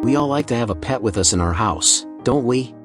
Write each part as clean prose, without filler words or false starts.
We all like to have a pet with us in our house, don't we?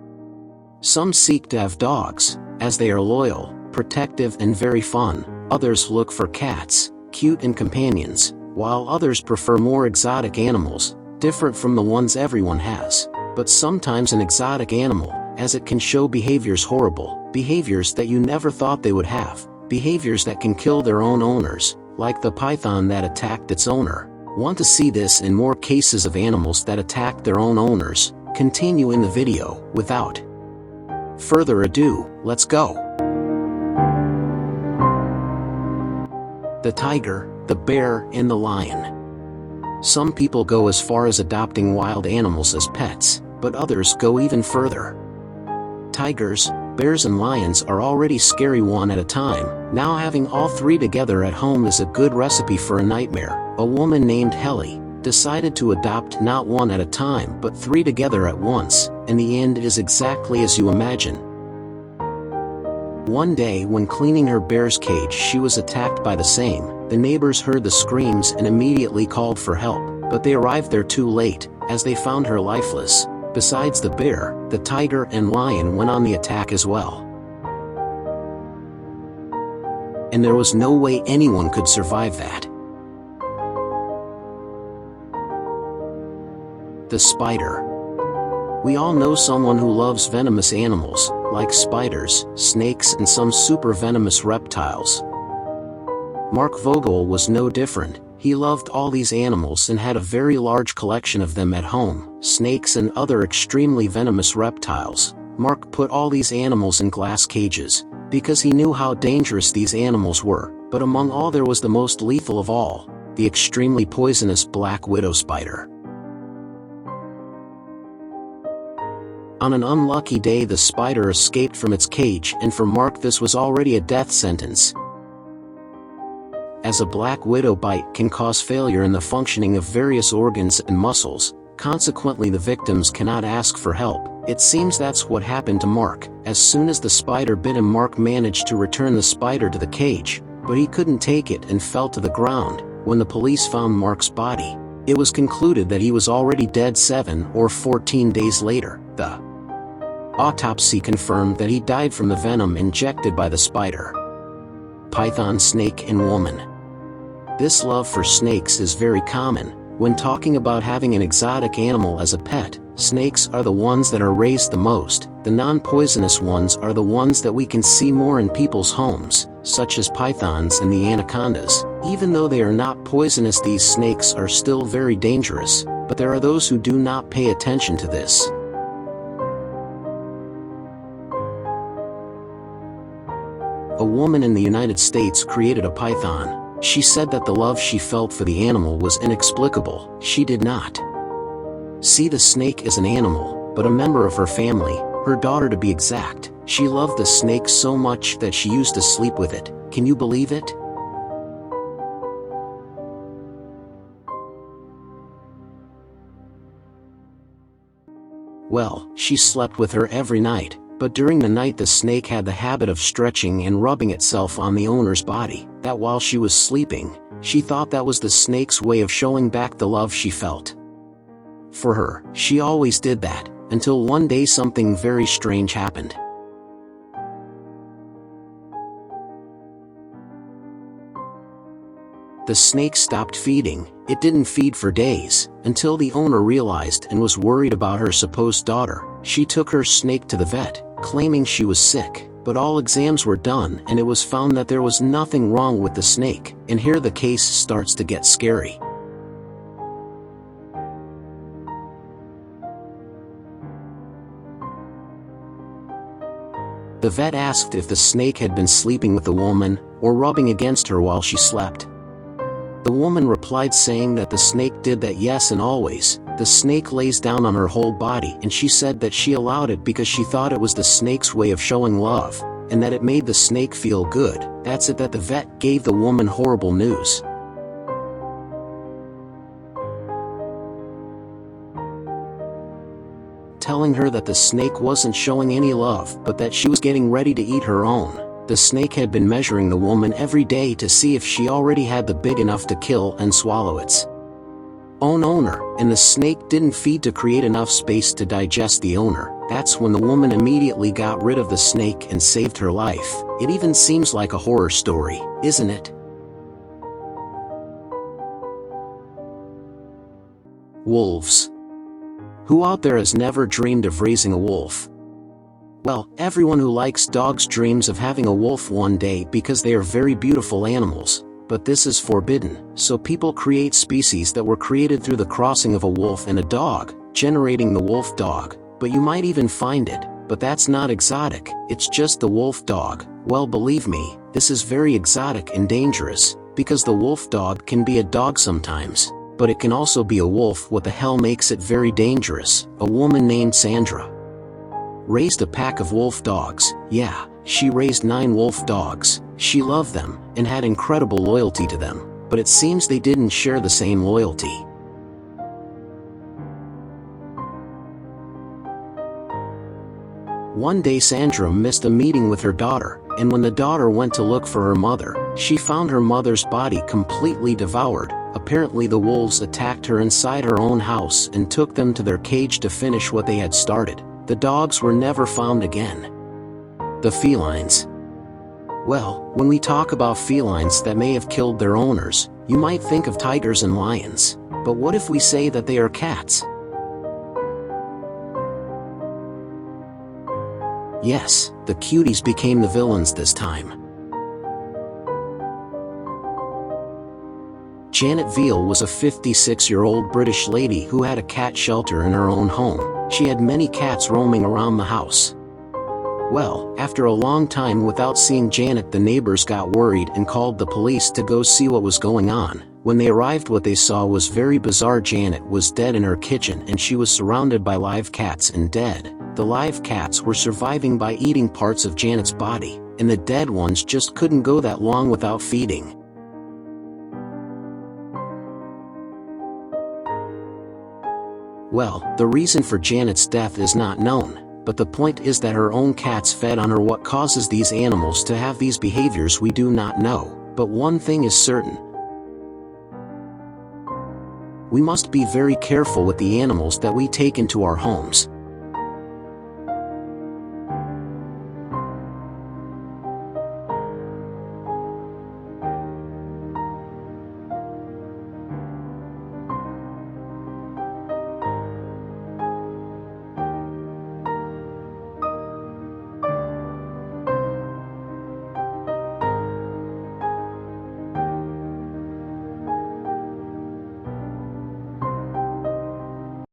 Some seek to have dogs, as they are loyal, protective and very fun. Others look for cats, cute and companions, while others prefer more exotic animals, different from the ones everyone has. But sometimes an exotic animal, as it can show behaviors horrible, behaviors that you never thought they would have, behaviors that can kill their own owners, like the python that attacked its owner. Want to see this in more cases of animals that attacked their own owners? Continue in the video. Without further ado, let's go. The tiger, the bear, and the lion. Some people go as far as adopting wild animals as pets, but others go even further. Tigers, bears and lions are already scary one at a time. Now having all three together at home is a good recipe for a nightmare. A woman named Helly decided to adopt not one at a time but three together at once, and the end is exactly as you imagine. One day when cleaning her bear's cage, she was attacked by the same. The neighbors heard the screams and immediately called for help, but they arrived there too late, as they found her lifeless. Besides the bear, the tiger and lion went on the attack as well. And there was no way anyone could survive that. The spider. We all know someone who loves venomous animals, like spiders, snakes and some super venomous reptiles. Mark Vogel was no different. He loved all these animals and had a very large collection of them at home, snakes and other extremely venomous reptiles. Mark put all these animals in glass cages, because he knew how dangerous these animals were, but among all there was the most lethal of all, the extremely poisonous black widow spider. On an unlucky day the spider escaped from its cage, and for Mark this was already a death sentence, as a black widow bite can cause failure in the functioning of various organs and muscles. Consequently the victims cannot ask for help. It seems that's what happened to Mark. As soon as the spider bit him, Mark managed to return the spider to the cage, but he couldn't take it and fell to the ground. When the police found Mark's body, it was concluded that he was already dead 7 or 14 days later. The autopsy confirmed that he died from the venom injected by the spider. Python, snake and woman. This love for snakes is very common. When talking about having an exotic animal as a pet, snakes are the ones that are raised the most. The non-poisonous ones are the ones that we can see more in people's homes, such as pythons and the anacondas. Even though they are not poisonous, these snakes are still very dangerous, but there are those who do not pay attention to this. A woman in the United States created a python. She said that the love she felt for the animal was inexplicable. She did not see the snake as an animal, but a member of her family, her daughter to be exact. She loved the snake so much that she used to sleep with it. Can you believe it? Well, she slept with her every night. But during the night the snake had the habit of stretching and rubbing itself on the owner's body, that while she was sleeping, she thought that was the snake's way of showing back the love she felt for her. She always did that, until one day something very strange happened. The snake stopped feeding. It didn't feed for days, until the owner realized and was worried about her supposed daughter. She took her snake to the vet, claiming she was sick, but all exams were done and it was found that there was nothing wrong with the snake. And here the case starts to get scary. The vet asked if the snake had been sleeping with the woman, or rubbing against her while she slept. The woman replied saying that the snake did that, yes, and always. The snake lays down on her whole body, and she said that she allowed it because she thought it was the snake's way of showing love, and that it made the snake feel good. That's it. That the vet gave the woman horrible news. Telling her that the snake wasn't showing any love, but that she was getting ready to eat her own. The snake had been measuring the woman every day to see if she already had the big enough to kill and swallow it. own owner, and the snake didn't feed to create enough space to digest the owner. That's when the woman immediately got rid of the snake and saved her life. It even seems like a horror story, isn't it? Wolves. Who out there has never dreamed of raising a wolf? Well, everyone who likes dogs dreams of having a wolf one day because they are very beautiful animals. But this is forbidden, so people create species that were created through the crossing of a wolf and a dog, generating the wolf dog. But you might even find it, but that's not exotic, it's just the wolf dog. Well, believe me, this is very exotic and dangerous, because the wolf dog can be a dog sometimes, but it can also be a wolf. What the hell makes it very dangerous? A woman named Sandra raised a pack of wolf dogs. Yeah, she raised 9 wolf dogs. She loved them, and had incredible loyalty to them, but it seems they didn't share the same loyalty. One day Sandra missed a meeting with her daughter, and when the daughter went to look for her mother, she found her mother's body completely devoured. Apparently the wolves attacked her inside her own house and took them to their cage to finish what they had started. The dogs were never found again. The felines. Well, when we talk about felines that may have killed their owners, you might think of tigers and lions. But what if we say that they are cats? Yes, the cuties became the villains this time. Janet Veal was a 56-year-old British lady who had a cat shelter in her own home. She had many cats roaming around the house. Well, after a long time without seeing Janet, the neighbors got worried and called the police to go see what was going on. When they arrived, what they saw was very bizarre. Janet was dead in her kitchen and she was surrounded by live cats and dead. The live cats were surviving by eating parts of Janet's body, and the dead ones just couldn't go that long without feeding. Well, the reason for Janet's death is not known. But the point is that her own cats fed on her. What causes these animals to have these behaviors we do not know, but one thing is certain. We must be very careful with the animals that we take into our homes.